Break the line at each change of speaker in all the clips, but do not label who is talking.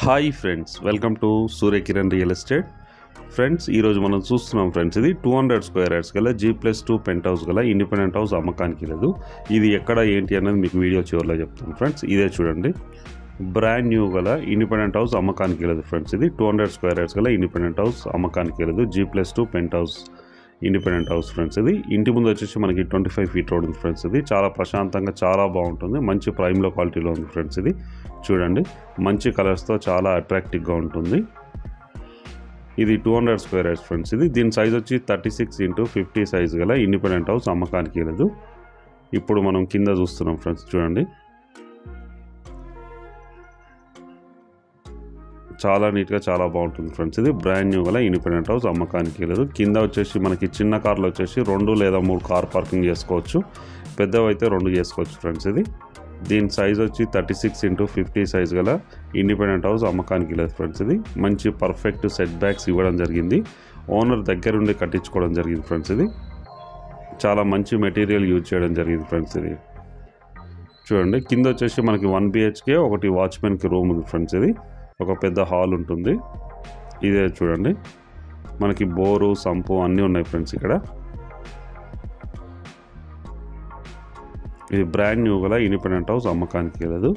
Hi friends, welcome to Surya Kiran real estate. Friends, ఈరోజు మనం చూస్తున్నాం ఫ్రెండ్స్, ఇది 200 స్క్వేర్ యార్డ్స్ గల G+2 పెంట్ హౌస్ గల ఇండిపెండెంట్ హౌస్ అమ్మకానికి లేదు. ఇది ఎక్కడ ఏంటి అనేది మీకు వీడియో చివరిలో చెప్తాను ఫ్రెండ్స్. ఇదే చూడండి, బ్రాండ్ న్యూ గల ఇండిపెండెంట్ హౌస్ అమ్మకానికి లేదు ఫ్రెండ్స్. ఇది 200 స్క్వేర్ యార్డ్స్ గల ఇండిపెండెంట్ హౌస్ అమ్మకానికి లేదు, G+2 penthouse independent house friends. ఇది ఇంటి ముందు వచ్చేసి మనకి 25 ఫీట్ రోడ్ ఉంది ఫ్రెండ్స్. ఇది చాలా ప్రశాంతంగా చాలా బాగుంటుంది, మంచి ప్రైమ్లో క్వాలిటీలో ఉంది ఫ్రెండ్స్. ఇది చూడండి, మంచి కలర్స్తో చాలా అట్రాక్టివ్గా ఉంటుంది. ఇది 200 స్క్వేర్ యార్డ్స్ ఫ్రెండ్స్. ఇది దీని సైజ్ వచ్చి 36x50 సైజ్ గల ఇండిపెండెంట్ హౌస్ అమ్మకానికి లేదు. ఇప్పుడు మనం కింద చూస్తున్నాం ఫ్రెండ్స్, చూడండి చాలా నీట్గా చాలా బాగుంటుంది ఫ్రెండ్స్. ఇది బ్రాండ్ న్యూ గల ఇండిపెండెంట్ హౌస్ అమ్మకానికి లేదు. కింద వచ్చేసి మనకి చిన్న కార్లు వచ్చేసి 2 లేదా 3 కార్ పార్కింగ్ చేసుకోవచ్చు, పెద్దవి అయితే 2 చేసుకోవచ్చు ఫ్రెండ్స్. ఇది దీని సైజ్ వచ్చి 36x50 సైజ్ గల ఇండిపెండెంట్ హౌస్ అమ్మకానికి లేదు ఫ్రెండ్స్. ఇది మంచి పర్ఫెక్ట్ సెట్ బ్యాక్స్ ఇవ్వడం జరిగింది, ఓనర్ దగ్గరుండి కట్టించుకోవడం జరిగింది ఫ్రెండ్స్. ఇది చాలా మంచి మెటీరియల్ యూజ్ చేయడం జరిగింది ఫ్రెండ్స్. ఇది చూడండి, కింద వచ్చేసి మనకి 1 BHK ఒకటి వాచ్మెన్కి రూమ్ ఉంది ఫ్రెండ్స్. ఇది ఒక పెద్ద హాల్ ఉంటుంది. ఇదే చూడండి, మనకి బోరు సంపు అన్నీ ఉన్నాయి ఫ్రెండ్స్. ఇక్కడ ఇది బ్రాండ్ న్యూ గల ఇండిపెండెంట్ హౌస్ అమ్మకానికి లేదు.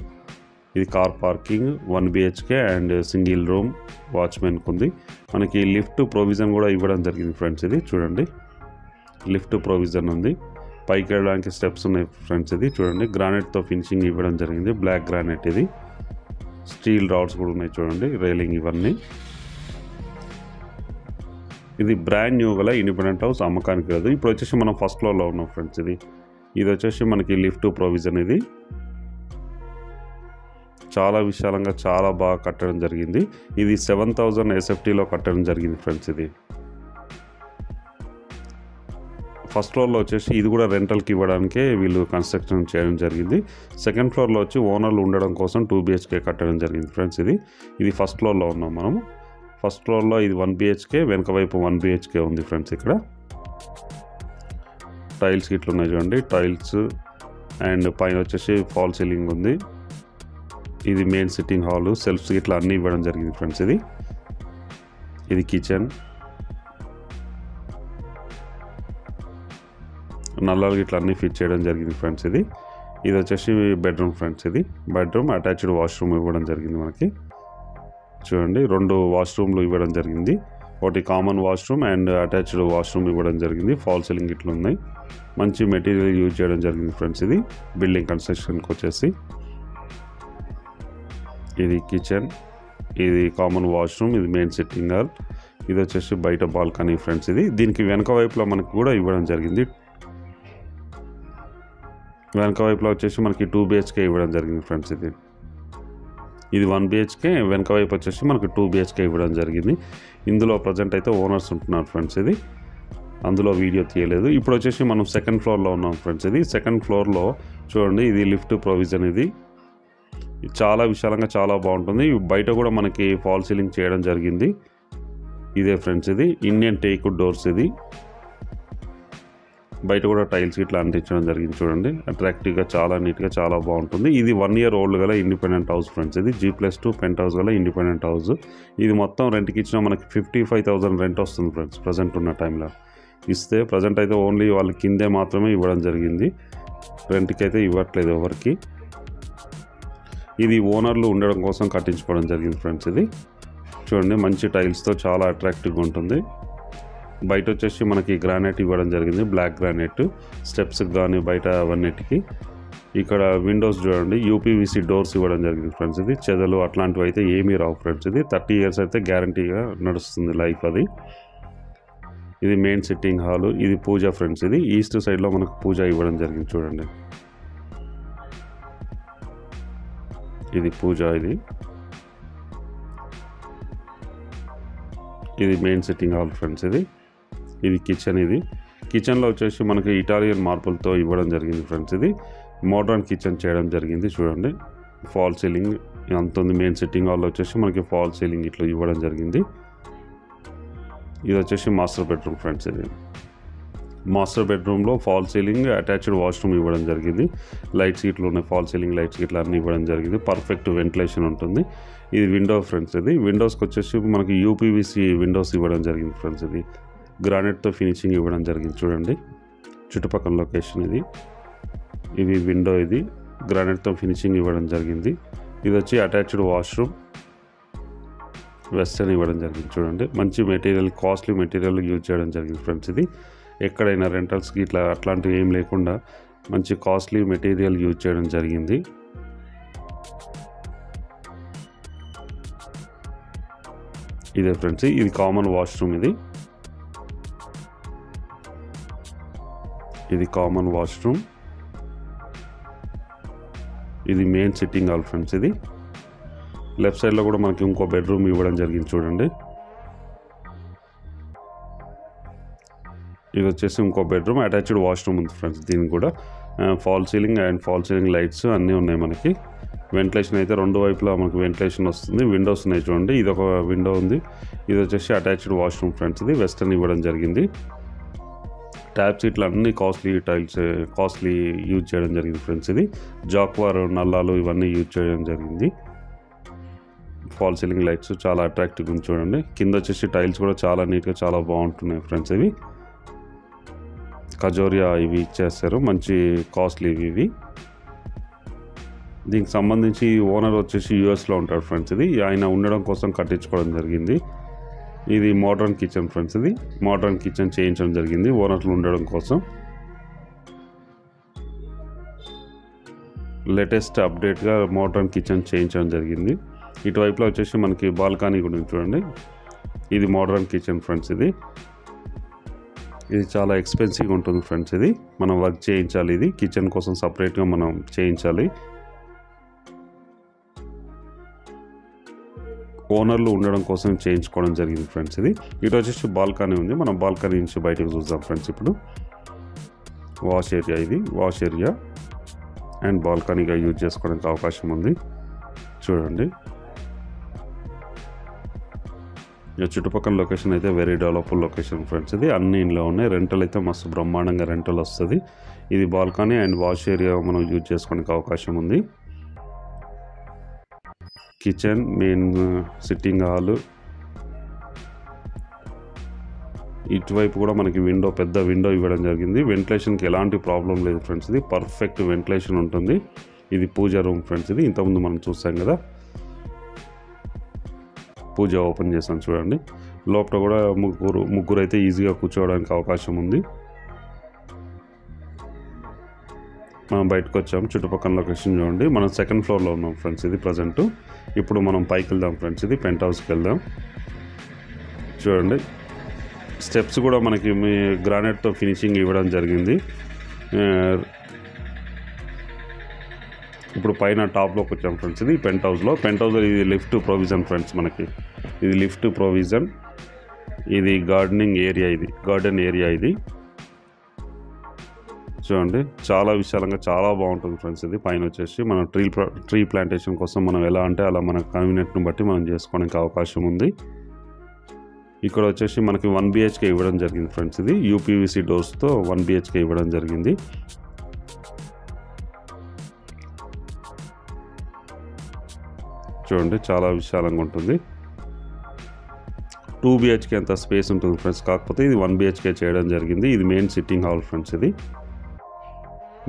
ఇది car parking, 1 BHK and single room వాచ్మెన్కి ఉంది. మనకి లిఫ్ట్ ప్రొవిజన్ కూడా ఇవ్వడం జరిగింది ఫ్రెండ్స్. ఇది చూడండి, లిఫ్ట్ ప్రొవిజన్ ఉంది, పైకి వెళ్ళడానికి స్టెప్స్ ఉన్నాయి ఫ్రెండ్స్. ఇది చూడండి, గ్రానైట్తో ఫినిషింగ్ ఇవ్వడం జరిగింది, బ్లాక్ గ్రానైట్. ఇది స్టీల్ రాడ్స్ కూడా ఉన్నాయి చూడండి, రైలింగ్ ఇవన్నీ. ఇది బ్రాండ్ న్యూ గల ఇండిపెండెంట్ హౌస్ అమ్మకానికి లేదు. ఇప్పుడు వచ్చేసి మనం ఫస్ట్ ఫ్లోర్లో ఉన్నాం ఫ్రెండ్స్. ఇది వచ్చేసి మనకి లిఫ్ట్ ప్రొవిజన్. ఇది చాలా విశాలంగా చాలా బాగా కట్టడం జరిగింది. ఇది 7000 SFTలో కట్టడం జరిగింది ఫ్రెండ్స్. ఇది ఫస్ట్ ఫ్లోర్లో వచ్చేసి ఇది కూడా రెంటల్కి ఇవ్వడానికే వీళ్ళు కన్స్ట్రక్షన్ చేయడం జరిగింది. సెకండ్ ఫ్లోర్లో వచ్చి ఓనర్లు ఉండడం కోసం 2 BHK కట్టడం జరిగింది ఫ్రెండ్స్. ఇది ఫస్ట్ ఫ్లోర్లో ఉన్నాం మనం. ఫస్ట్ ఫ్లోర్లో ఇది 1 BHK, వెనక వైపు 1 BHK ఉంది ఫ్రెండ్స్. ఇక్కడ టైల్స్ ఇట్లా ఉన్నాయి చూడండి, టైల్స్ అండ్ పైన వచ్చేసి ఫాల్ సీలింగ్ ఉంది. ఇది మెయిన్ సిట్టింగ్ హాల్, సెల్ఫ్స్ ఇట్లా అన్నీ ఇవ్వడం జరిగింది ఫ్రెండ్స్. ఇది కిచెన్, నల్లలు ఇట్లా అన్నీ ఫిట్ చేయడం జరిగింది ఫ్రెండ్స్. ఇది వచ్చేసి బెడ్రూమ్ ఫ్రెండ్స్. ఇది బెడ్రూమ్, అటాచ్డ్ వాష్రూమ్ ఇవ్వడం జరిగింది మనకి. చూడండి, 2 వాష్రూమ్లు ఇవ్వడం జరిగింది, ఒకటి common washroom and attached washroom ఇవ్వడం జరిగింది. ఫాల్ సీలింగ్ ఇట్లా ఉన్నాయి, మంచి మెటీరియల్ యూజ్ చేయడం జరిగింది ఫ్రెండ్స్. ఇది బిల్డింగ్ కన్స్ట్రక్షన్కి వచ్చేసి ఇది కిచెన్, ఇది కామన్ వాష్రూమ్, ఇది మెయిన్ సిట్టింగ్ హాల్, ఇది వచ్చేసి బయట బాల్కనీ ఫ్రెండ్స్. దీనికి వెనక వైపులో మనకి కూడా ఇవ్వడం జరిగింది. వెనక వైపులో వచ్చేసి మనకి 2 BHK ఇవ్వడం జరిగింది ఫ్రెండ్స్. ఇది 1 BHK, వెనక వైపు వచ్చేసి మనకి 2 BHK ఇవ్వడం జరిగింది. ఇందులో ప్రజెంట్ అయితే ఓనర్స్ ఉంటున్నారు ఫ్రెండ్స్. అందులో వీడియో తీయలేదు. ఇప్పుడు వచ్చేసి మనం సెకండ్ ఫ్లోర్లో ఉన్నాం ఫ్రెండ్స్. సెకండ్ ఫ్లోర్లో చూడండి, ఇది లిఫ్ట్ ప్రొవిజన్. ఇది చాలా విశాలంగా చాలా బాగుంటుంది. బయట కూడా మనకి ఫాల్ సీలింగ్ చేయడం జరిగింది. ఇదే ఫ్రెండ్స్, ఇది ఇండియన్ టేక్ డోర్స్. ఇది బయట కూడా టైల్స్ ఇట్లా అంటించడం జరిగింది చూడండి, అట్రాక్టివ్గా చాలా నీట్గా చాలా బాగుంటుంది. ఇది 1 year ఓల్డ్ గల ఇండిపెండెంట్ హౌస్ ఫ్రెండ్స్. ఇది G+2 పెంట్ హౌస్ గల ఇండిపెండెంట్ హౌస్. ఇది మొత్తం రెంట్కి ఇచ్చిన మనకి 55,000 రెంట్ వస్తుంది ఫ్రెండ్స్. ప్రజెంట్ ఉన్న టైంలో ఇస్తే, ప్రజెంట్ అయితే ఓన్లీ వాళ్ళ కిందే మాత్రమే ఇవ్వడం జరిగింది, రెంట్కి అయితే ఇవ్వట్లేదు ఎవరికి. ఇది ఓనర్లు ఉండడం కోసం కట్టించుకోవడం జరిగింది ఫ్రెండ్స్. చూడండి, మంచి టైల్స్తో చాలా అట్రాక్టివ్గా ఉంటుంది. బయట వచ్చేసి మనకి గ్రానైట్ ఇవ్వడం జరిగింది, బ్లాక్ గ్రానైట్, స్టెప్స్కి కానీ బయట అవన్నిటికి. ఇక్కడ విండోస్ చూడండి, UPVC డోర్స్ ఇవ్వడం జరిగింది ఫ్రెండ్స్. చెదలు అట్లాంటివి అయితే ఏమీ రావు ఫ్రెండ్స్. 30 years అయితే గ్యారంటీగా నడుస్తుంది లైఫ్. ఇది మెయిన్ సిట్టింగ్ హాల్, ఇది పూజ ఫ్రెండ్స్. ఈస్ట్ సైడ్లో మనకు పూజ ఇవ్వడం జరిగింది చూడండి, ఇది పూజ. ఇది మెయిన్ సిట్టింగ్ హాల్ ఫ్రెండ్స్. ఇది కిచెన్. కిచెన్లో వచ్చేసి మనకి ఇటాలియన్ మార్బుల్తో ఇవ్వడం జరిగింది ఫ్రెండ్స్. మోడ్రన్ కిచెన్ చేయడం జరిగింది చూడండి, ఫాల్ సీలింగ్ అంత ఉంది. మెయిన్ సిట్టింగ్ హాల్లో వచ్చేసి మనకి ఫాల్ సీలింగ్ ఇట్లా ఇవ్వడం జరిగింది. ఇది వచ్చేసి మాస్టర్ బెడ్రూమ్ ఫ్రెండ్స్. మాస్టర్ బెడ్రూమ్లో ఫాల్ సీలింగ్, అటాచ్డ్ వాష్రూమ్ ఇవ్వడం జరిగింది. లైట్స్ గిట్లు ఉన్నాయి, ఫాల్ సీలింగ్ లైట్స్ గిట్లా అన్నీ ఇవ్వడం జరిగింది. పర్ఫెక్ట్ వెంటిలేషన్ ఉంటుంది. ఇది విండో ఫ్రెండ్స్. ఇది విండోస్కి వచ్చేసి మనకి యూపీవీసీ విండోస్ ఇవ్వడం జరిగింది ఫ్రెండ్స్. ఇది గ్రానైట్తో ఫినిషింగ్ ఇవ్వడం జరిగింది. చూడండి చుట్టుపక్కల లొకేషన్ ఇది. ఇవి విండో, ఇది గ్రానైట్తో ఫినిషింగ్ ఇవ్వడం జరిగింది. ఇది వచ్చి అటాచ్డ్ వాష్రూమ్, వెస్టర్న్ ఇవ్వడం జరిగింది. చూడండి మంచి మెటీరియల్, కాస్ట్లీ మెటీరియల్ యూజ్ చేయడం జరిగింది ఫ్రెండ్స్. ఇది ఎక్కడైనా రెంటల్స్కి ఇట్లా అట్లాంటివి ఏం లేకుండా మంచి కాస్ట్లీ మెటీరియల్ యూజ్ చేయడం జరిగింది. ఇదే ఫ్రెండ్స్, ఇది కామన్ వాష్రూమ్. ఇది కామన్ వాష్రూమ్. ఇది మెయిన్ సిట్టింగ్ హాల్ ఫ్రెండ్స్. ఇది లెఫ్ట్ సైడ్లో కూడా మనకి ఇంకో బెడ్రూమ్ ఇవ్వడం జరిగింది. చూడండి ఇది వచ్చేసి ఇంకో బెడ్రూమ్, అటాచ్డ్ వాష్రూమ్ ఉంది ఫ్రెండ్స్. దీనికి కూడా fall ceiling and fall ceiling lights అన్నీ ఉన్నాయి మనకి. వెంటిలేషన్ అయితే రెండు వైపులా మనకి వెంటిలేషన్ వస్తుంది. విండోస్ ఉన్నాయి చూడండి. ఇది ఒక విండో ఉంది. ఇది వచ్చేసి అటాచ్డ్ వాష్రూమ్ ఫ్రెండ్స్. ఇది వెస్టర్న్ ఇవ్వడం జరిగింది. ట్యాప్స్ ఇట్లా అన్ని కాస్ట్లీ టైల్స్, కాస్ట్లీ యూజ్ చేయడం జరిగింది ఫ్రెండ్స్. ఇది జాక్వార్ నల్లాలు ఇవన్నీ యూజ్ చేయడం జరిగింది. ఫాల్ సీలింగ్ లైట్స్ చాలా అట్రాక్టివ్గా ఉంది చూడండి. కింద వచ్చేసి టైల్స్ కూడా చాలా నీట్గా చాలా బాగుంటున్నాయి ఫ్రెండ్స్. ఇవి కజోరియా ఇవి ఇచ్చేస్తారు, మంచి కాస్ట్లీ ఇవి. దీనికి సంబంధించి ఓనర్ వచ్చేసి యూఎస్లో ఉంటాడు ఫ్రెండ్స్. ఇది ఆయన ఉండడం కోసం కట్టించుకోవడం జరిగింది. ఇది మోడ్రన్ కిచెన్ ఫ్రెండ్స్. ఇది మోడ్రన్ కిచెన్ చేయించడం జరిగింది ఓనర్లు ఉండడం కోసం. లేటెస్ట్ అప్డేట్గా మోడ్రన్ కిచెన్ చేయించడం జరిగింది. ఇటువైపులో వచ్చేసి మనకి బాల్కనీ కూడా చూడండి. ఇది మోడ్రన్ కిచెన్ ఫ్రెండ్స్. ఇది చాలా ఎక్స్పెన్సివ్గా ఉంటుంది ఫ్రెండ్స్. ఇది మనం వర్క్ చేయించాలి. ఇది కిచెన్ కోసం సపరేట్గా మనం చేయించాలి. ఓనర్లు ఉండడం కోసం చేయించుకోవడం జరిగింది ఫ్రెండ్స్. ఇది ఇటు వచ్చేసి బాల్కనీ ఉంది. మనం బాల్కనీ నుంచి బయటకు చూద్దాం ఫ్రెండ్స్. ఇప్పుడు వాష్ ఏరియా, ఇది వాష్ ఏరియా అండ్ బాల్కనీగా యూజ్ చేసుకోవడానికి అవకాశం ఉంది. చూడండి ఇక చుట్టుపక్కల లొకేషన్ అయితే వెరీ డెవలప్డ్ లొకేషన్ ఫ్రెండ్స్. ఇది అన్ని ఇంట్లో ఉన్నాయి. రెంటల్ అయితే మస్తు బ్రహ్మాండంగా రెంటల్ వస్తుంది. ఇది బాల్కనీ అండ్ వాష్ ఏరియా మనం యూజ్ చేసుకోవడానికి అవకాశం ఉంది. కిచెన్, మెయిన్ సిట్టింగ్ హాల్, ఇటువైపు కూడా మనకి విండో, పెద్ద విండో ఇవ్వడం జరిగింది. వెంటిలేషన్కి ఎలాంటి ప్రాబ్లం లేదు ఫ్రెండ్స్. ఇది పర్ఫెక్ట్ వెంటిలేషన్ ఉంటుంది. ఇది పూజ రూమ్ ఫ్రెండ్స్. ఇది ఇంతకుముందు మనం చూసాం కదా, పూజ ఓపెన్ చేసాం చూడండి. లోపల కూడా ముగ్గురు అయితే ఈజీగా కూర్చోవడానికి అవకాశం ఉంది. మనం బయటకు వచ్చాం. చుట్టుపక్కల లొకేషన్ చూడండి. మనం సెకండ్ ఫ్లోర్లో ఉన్నాం ఫ్రెండ్స్. ఇది ప్రజెంట్. ఇప్పుడు మనం పైకి వెళ్దాం ఫ్రెండ్స్. ఇది పెంట్ హౌస్కి వెళ్దాం. చూడండి స్టెప్స్ కూడా మనకి గ్రానైట్తో ఫినిషింగ్ ఇవ్వడం జరిగింది. ఇప్పుడు పైన టాప్లోకి వచ్చాం ఫ్రెండ్స్. ఇది పెంట్ హౌస్లో ఇది లిఫ్ట్ ప్రొవిజన్ ఫ్రెండ్స్. మనకి ఇది లిఫ్ట్ ప్రొవిజన్. ఇది గార్డెనింగ్ ఏరియా, ఇది గార్డెన్ ఏరియా. ఇది చూడండి చాలా విశాలంగా చాలా బాగుంటుంది ఫ్రెండ్స్. ఇది పైన వచ్చేసి మనం ట్రీ ప్లాంటేషన్ కోసం మనం ఎలా అంటే అలా మన కన్వీనియంట్ని బట్టి మనం చేసుకోవడానికి అవకాశం ఉంది. ఇక్కడ వచ్చేసి మనకి 1 BHK ఇవ్వడం జరిగింది ఫ్రెండ్స్. ఇది యూపీవీసీ డోర్స్తో 1 BHK ఇవ్వడం జరిగింది. చూడండి చాలా విశాలంగా ఉంటుంది. 2 BHK అంత స్పేస్ ఉంటుంది ఫ్రెండ్స్. కాకపోతే ఇది 1 BHK చేయడం జరిగింది. ఇది మెయిన్ సిట్టింగ్ హాల్ ఫ్రెండ్స్. ఇది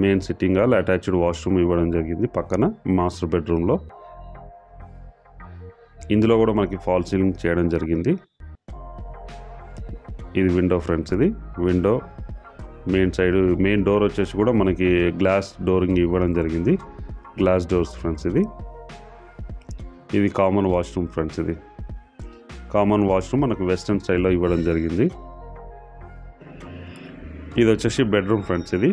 main sitting hall, attached washroom ఇవ్వడం జరిగింది పక్కన మాస్టర్ బెడ్రూమ్లో. ఇందులో కూడా మనకి ఫాల్ సీలింగ్ చేయడం జరిగింది. ఇది విండో ఫ్రెండ్స్. ఇది window main side. Main door వచ్చేసి కూడా మనకి గ్లాస్ డోరింగ్ ఇవ్వడం జరిగింది. Glass doors friends. ఇది కామన్ వాష్రూమ్ ఫ్రెండ్స్. ఇది కామన్ వాష్రూమ్ మనకు వెస్టర్న్ స్టైల్లో ఇవ్వడం జరిగింది. ఇది వచ్చేసి బెడ్రూమ్ ఫ్రెండ్స్. ఇది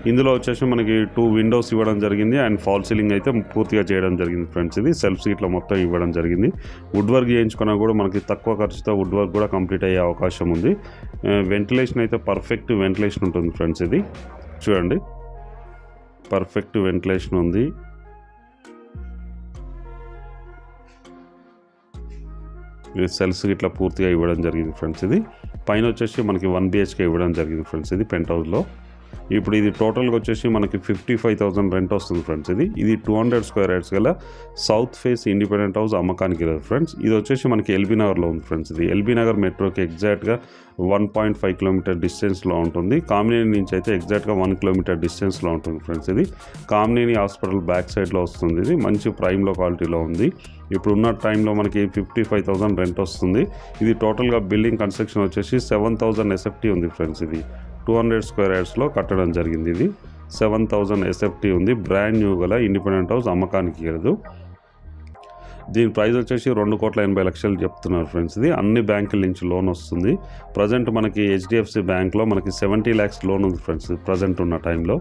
ఇందులో వచ్చేసి మనకి 2 విండోస్ ఇవ్వడం జరిగింది అండ్ ఫాల్ సీలింగ్ అయితే పూర్తిగా చేయడం జరిగింది ఫ్రెండ్స్. ఇది సెల్ఫ్ ఇట్లా మొత్తం ఇవ్వడం జరిగింది. వుడ్ వర్క్ చేయించుకున్నా కూడా మనకి తక్కువ ఖర్చుతో వుడ్ వర్క్ కూడా కంప్లీట్ అయ్యే అవకాశం ఉంది. వెంటిలేషన్ అయితే పర్ఫెక్ట్ వెంటిలేషన్ ఉంటుంది ఫ్రెండ్స్. ఇది చూడండి పర్ఫెక్ట్ వెంటిలేషన్ ఉంది. సెల్స్ ఇట్లా పూర్తిగా ఇవ్వడం జరిగింది ఫ్రెండ్స్. ఇది పైన వచ్చేసి మనకి 1 BHK ఇవ్వడం జరిగింది ఫ్రెండ్స్ ఇది పెంట్ హౌస్లో. ఇప్పుడు ఇది టోటల్గా వచ్చేసి మనకి 55,000 రెంట్ వస్తుంది ఫ్రెండ్స్. ఇది 200 స్క్వేర్ యార్డ్స్ గల సౌత్ ఫేస్ ఇండిపెండెంట్ హౌస్ అమ్మకానికి లేదు ఫ్రెండ్స్. ఇది వచ్చేసి మనకి ఎల్బీ నగర్లో ఉంది ఫ్రెండ్స్. ఇది ఎల్బీ నగర్ మెట్రోకి ఎగ్జాక్ట్గా 1.5 కిలోమీటర్ డిస్టెన్స్లో ఉంటుంది. కామినేని నుంచి అయితే ఎగ్జాక్ట్గా 1 కిలోమీటర్ డిస్టెన్స్లో ఉంటుంది ఫ్రెండ్స్. ఇది కామినేని హాస్పిటల్ బ్యాక్ సైడ్లో వస్తుంది. ఇది మంచి ప్రైమ్ లొకాలిటీలో ఉంది. ఇప్పుడు ఉన్న టైంలో మనకి 55,000 రెంట్ వస్తుంది. ఇది టోటల్గా బిల్డింగ్ కన్స్ట్రక్షన్ వచ్చేసి 7,000 SFT ఉంది ఫ్రెండ్స్. ఇది 200 స్క్వేర్ యార్డ్స్లో కట్టడం జరిగింది. ఇది 7,000 SFT ఉంది. బ్రాండ్ న్యూ గల ఇండిపెండెంట్ హౌస్ అమ్మకానికి లేదు. దీని ప్రైస్ వచ్చేసి 2,80,00,000 చెప్తున్నారు ఫ్రెండ్స్. ఇది అన్ని బ్యాంకుల నుంచి లోన్ వస్తుంది. ప్రజెంట్ మనకి HDFC బ్యాంక్లో మనకి 70 lakhs లోన్ ఉంది ఫ్రెండ్స్ ప్రజెంట్ ఉన్న టైంలో.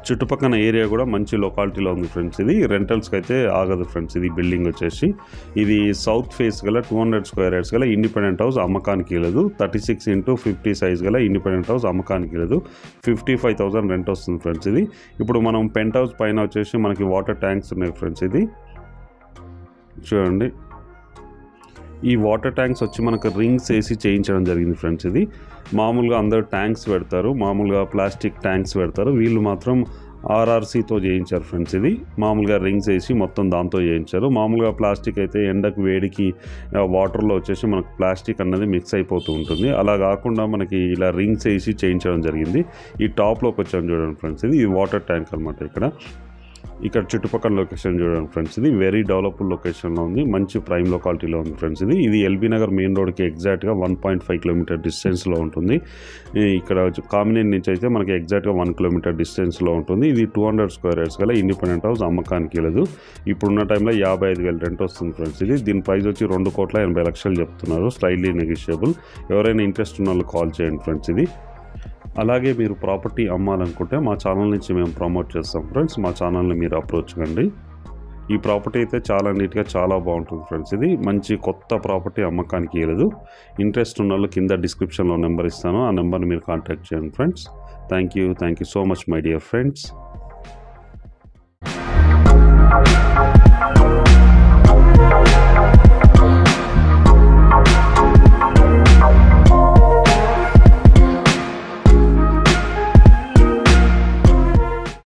చుట్టుపక్కల ఏరియా కూడా మంచి లొకాలిటీలో ఉంది ఫ్రెండ్స్. ఇది రెంటల్స్కి అయితే ఆగదు ఫ్రెండ్స్. ఇది బిల్డింగ్ వచ్చేసి ఇది సౌత్ ఫేస్ గల 200 స్క్వేర్ యార్డ్స్ గల ఇండిపెండెంట్ హౌస్ అమ్మకానికి లేదు. 36x50 సైజ్ గల ఇండిపెండెంట్ హౌస్ అమ్మకానికి లేదు. 55,000 రెంట్ వస్తుంది ఫ్రెండ్స్. ఇది ఇప్పుడు మనం పెంట్ హౌస్ పైన వచ్చేసి మనకి వాటర్ ట్యాంక్స్ ఉన్నాయి ఫ్రెండ్స్. ఇది చూడండి, ఈ వాటర్ ట్యాంక్స్ వచ్చి మనకు రింగ్స్ వేసి చేయించడం జరిగింది ఫ్రెండ్స్. ఇది మామూలుగా అందరూ ట్యాంక్స్ పెడతారు, మామూలుగా ప్లాస్టిక్ ట్యాంక్స్ పెడతారు. వీళ్ళు మాత్రం RRCతో చేయించారు ఫ్రెండ్స్. ఇది మామూలుగా రింగ్స్ వేసి మొత్తం దాంతో చేయించారు. మామూలుగా ప్లాస్టిక్ అయితే ఎండకు వేడికి వాటర్లో వచ్చేసి మనకు ప్లాస్టిక్ అన్నది మిక్స్ అయిపోతూ ఉంటుంది. అలా కాకుండా మనకి ఇలా రింగ్స్ వేసి చేయించడం జరిగింది. ఈ టాప్లోకి వచ్చాము చూడండి ఫ్రెండ్స్. ఇది వాటర్ ట్యాంక్ అనమాట. ఇక్కడ చుట్టుపక్కల లొకేషన్ చూడండి ఫ్రెండ్స్. ఇది వెరీ డెవలప్డ్ లొకేషన్లో ఉంది. మంచి ప్రైమ్ లొకాలిటీలో ఉంది ఫ్రెండ్స్. ఇది ఎల్బీ నగర్ మెయిన్ రోడ్కి ఎగ్జాక్ట్గా 1.5 కిలోమీటర్ డిస్టెన్స్లో ఉంటుంది. ఇక్కడ కామినేని నుంచి అయితే మనకి ఎగ్జాక్ట్గా 1 కిలోమీటర్ డిస్టెన్స్లో ఉంటుంది. ఇది 200 స్క్వేర్ యార్డ్స్ గల ఇండిపెండెంట్ హౌస్ అమ్మకానికి లేదు. ఇప్పుడున్న టైంలో 55,000 రెంట్ వస్తుంది ఫ్రెండ్స్. దీని ప్రైస్ వచ్చి 2,80,00,000 చెప్తున్నారు. Slightly negotiable. ఎవరైనా ఇంట్రెస్ట్ ఉన్న వాళ్ళు కాల్ చేయండి ఫ్రెండ్స్. అలాగే మీరు ప్రాపర్టీ అమ్మాలనుకుంటే మా ఛానల్ నుంచి మేము ప్రమోట్ చేస్తాం ఫ్రెండ్స్. మా ఛానల్ని మీరు అప్రోచ్ కండి. ఈ ప్రాపర్టీ అయితే చాలా నీట్గా చాలా బాగుంటుంది ఫ్రెండ్స్. ఇది మంచి కొత్త ప్రాపర్టీ అమ్మకానికి లేదు. ఇంట్రెస్ట్ ఉన్న వాళ్ళు కింద డిస్క్రిప్షన్లో నెంబర్ ఇస్తాను. ఆ నెంబర్ని మీరు కాంటాక్ట్ చేయండి friends. Thank you so much my dear friends.